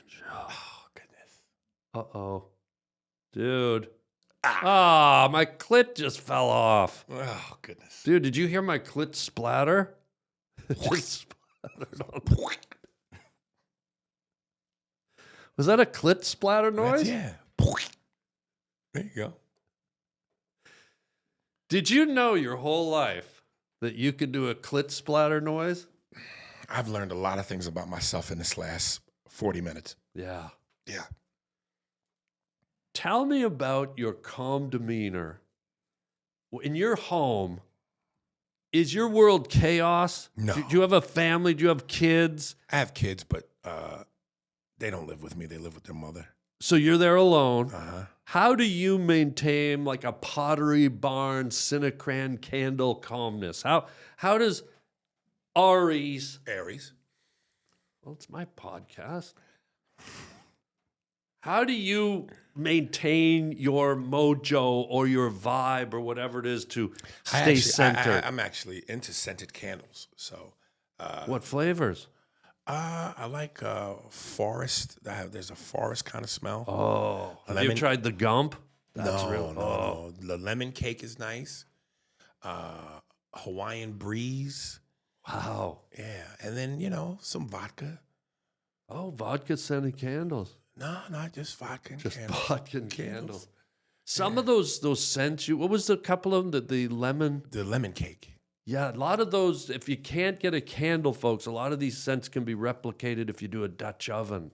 sure. Oh, goodness. Uh-oh. Dude. Ah, my clit just fell off. Oh, goodness. Dude, did you hear my clit splatter? It just splattered on the... Was that a clit splatter noise? Yeah. There you go. Did you know your whole life that you could do a clit splatter noise? I've learned a lot of things about myself in this last 40 minutes. Yeah. Yeah. Tell me about your calm demeanor in your home, is your world chaos? No. Do you have a family? Do you have kids? I have kids, but they don't live with me. They live with their mother. So you're there alone. Uh-huh. How do you maintain like a Pottery Barn Cinecran candle calmness? How does ARIES? Well, it's my podcast. How do you maintain your mojo or your vibe or whatever it is to stay centered? I'm actually into scented candles. So, What flavors? I like forest. There's a forest kind of smell. Oh, have you Lemon- tried the Gump? No. The lemon cake is nice. Hawaiian breeze. Wow. Yeah, and then some vodka. Oh, vodka scented candles. No, not just vodka and Just candles. vodka and candles. Some of those scents. What was the couple of them? The lemon. The lemon cake. Yeah, a lot of those. If you can't get a candle, folks, a lot of these scents can be replicated if you do a Dutch oven.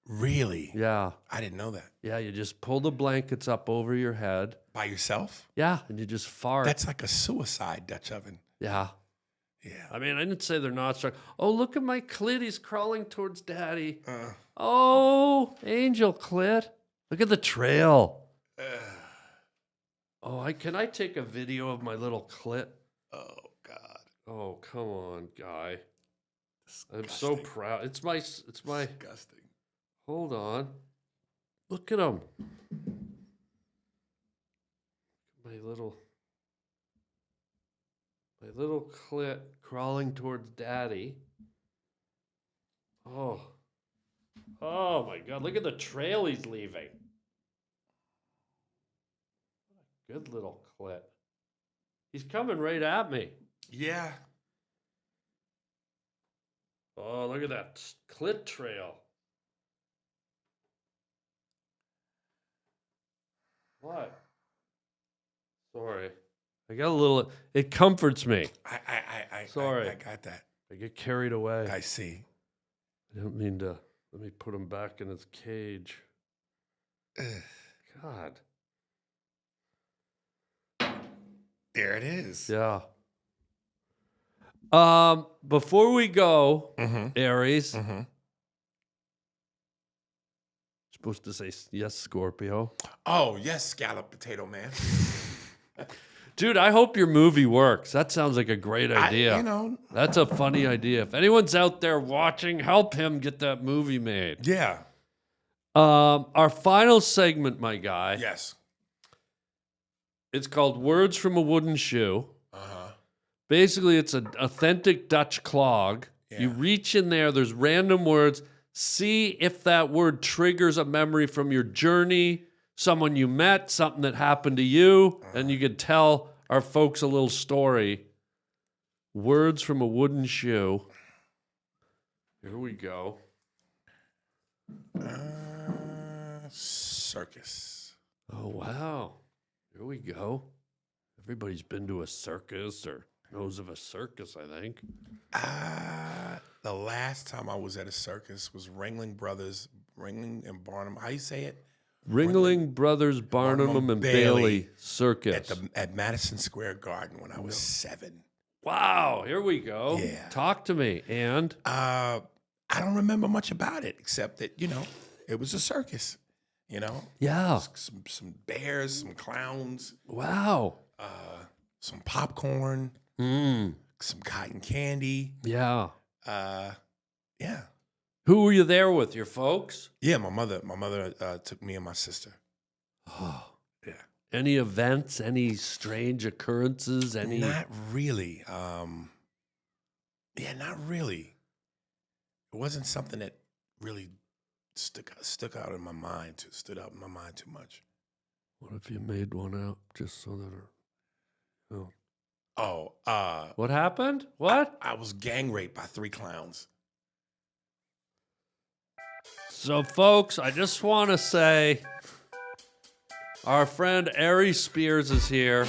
Really? Yeah. I didn't know that. Yeah, you just pull the blankets up over your head. By yourself? Yeah, and you just fart. That's like a suicide Dutch oven. yeah. Yeah. I mean, I didn't say they're not strong. Oh, look at my clit. He's crawling towards daddy. Oh, angel clit. Look at the trail. Oh, can I take a video of my little clit? Oh God. Oh, come on, guy. I'm so proud. It's my. Disgusting. Hold on. Look at him. My little clit crawling towards daddy. Oh. Oh my God. Look at the trail he's leaving. Good little clit. He's coming right at me. Yeah. Oh, look at that clit trail. What? Sorry. I got a little, it comforts me. Sorry. I got that. I get carried away. I see. I don't mean to, let me put him back in his cage. God. There it is. Yeah. Before we go, Aries, supposed to say yes, Scorpio. Oh, yes, scallop potato man. Dude, I hope your movie works. That sounds like a great idea. That's a funny idea. If anyone's out there watching, help him get that movie made. Yeah. Our final segment, my guy. Yes. It's called Words from a Wooden Shoe. Basically, it's an authentic Dutch clog. Yeah. You reach in there, there's random words. See if that word triggers a memory from your journey, someone you met, something that happened to you, and you could tell our folks a little story. Words from a wooden shoe. Here we go. Circus. Oh, wow. Here we go. Everybody's been to a circus or knows of a circus, I think. The last time I was at a circus was Ringling and Barnum. How you say it? Ringling Brothers Barnum and Bailey Circus. At Madison Square Garden when I was 7. Wow, here we go. Yeah. Talk to me. And I don't remember much about it except that it was a circus. yeah. Some bears, some clowns, Wow. some popcorn, some cotton candy. Yeah. Yeah. Who were you there with? Your folks? Yeah, my mother took me and my sister. Oh. Yeah. Any events? Any strange occurrences? Not really. Yeah, not really. It wasn't something that really stood out in my mind too much. What if you made one out just so that her... Oh, What happened? What? I was gang raped by 3 clowns. So, folks, I just want to say our friend ARIES SPEARS is here,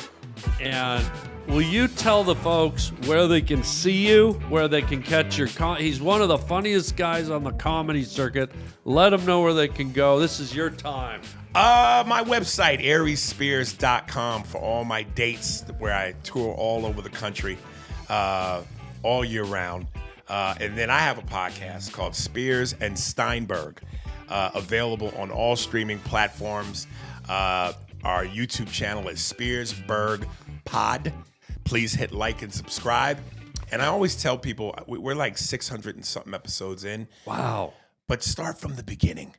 and will you tell the folks where they can see you, where they can catch your he's one of the funniest guys on the comedy circuit. Let them know where they can go. This is your time. My website, ariesspears.com, for all my dates where I tour all over the country all year round. And then I have a podcast called Spears and Steinberg, available on all streaming platforms. Our YouTube channel is Spearsberg Pod. Please hit like and subscribe. And I always tell people, we're like 600 and something episodes in. Wow. But start from the beginning.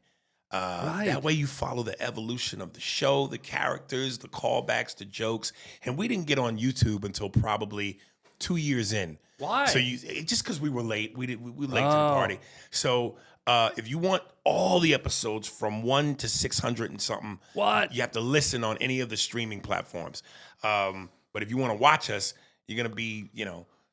Right. That way you follow the evolution of the show, the characters, the callbacks, the jokes. And we didn't get on YouTube until probably 2 years in. Why? So just because we were late, we were late to the party. So if you want all the episodes from 1 to 600 and something, you have to listen on any of the streaming platforms. But if you want to watch us, you're gonna be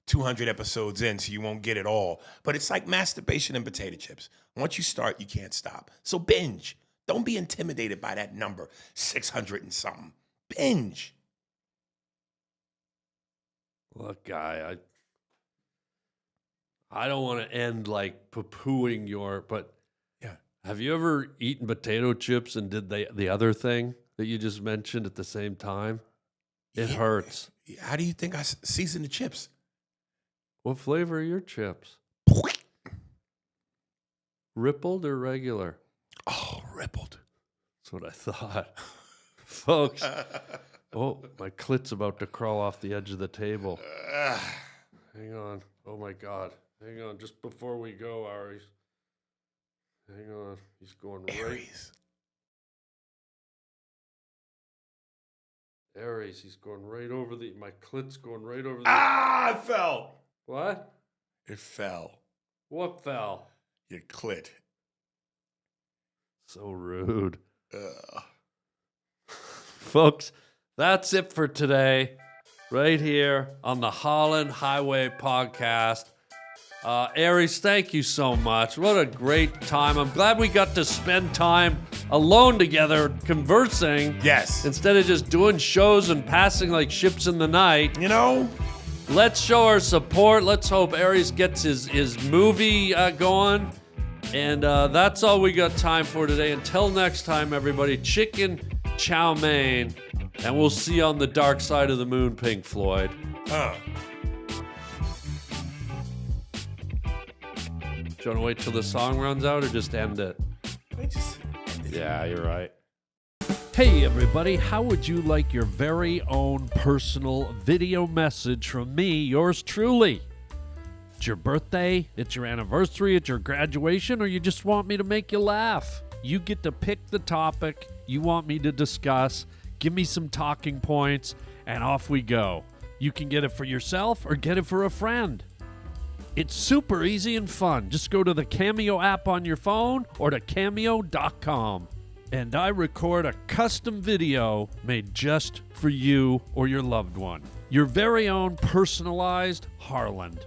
200 episodes in, so you won't get it all. But it's like masturbation and potato chips. Once you start, you can't stop. So binge. Don't be intimidated by that number, 600 and something. Binge. Look, guy, I don't want to end like poo-pooing but yeah. Have you ever eaten potato chips and did the other thing that you just mentioned at the same time? It hurts. How do you think I season the chips? What flavor are your chips? Rippled or regular? Oh, rippled. That's what I thought. Folks, my clit's about to crawl off the edge of the table. Hang on. Oh, my God. Hang on. Just before we go, Aries. Hang on. He's going right. Aries, he's going right over my clit's going right over the... Ah, it fell. What? It fell. What fell? Your clit. So rude. Folks, that's it for today. Right here on the Harland Highway Podcast. Aries, thank you so much. What a great time. I'm glad we got to spend time alone together conversing. Yes. Instead of just doing shows and passing like ships in the night. Let's show our support. Let's hope Aries gets his movie going. And that's all we got time for today. Until next time, everybody, chicken chow mein. And we'll see you on the dark side of the moon, Pink Floyd. Do you want to wait till the song runs out or just end it? Yeah, you're right. Hey, everybody. How would you like your very own personal video message from me, yours truly? It's your birthday, it's your anniversary, it's your graduation, or you just want me to make you laugh? You get to pick the topic you want me to discuss, give me some talking points, and off we go. You can get it for yourself or get it for a friend. It's super easy and fun. Just go to the Cameo app on your phone or to cameo.com. And I record a custom video made just for you or your loved one. Your very own personalized Harland.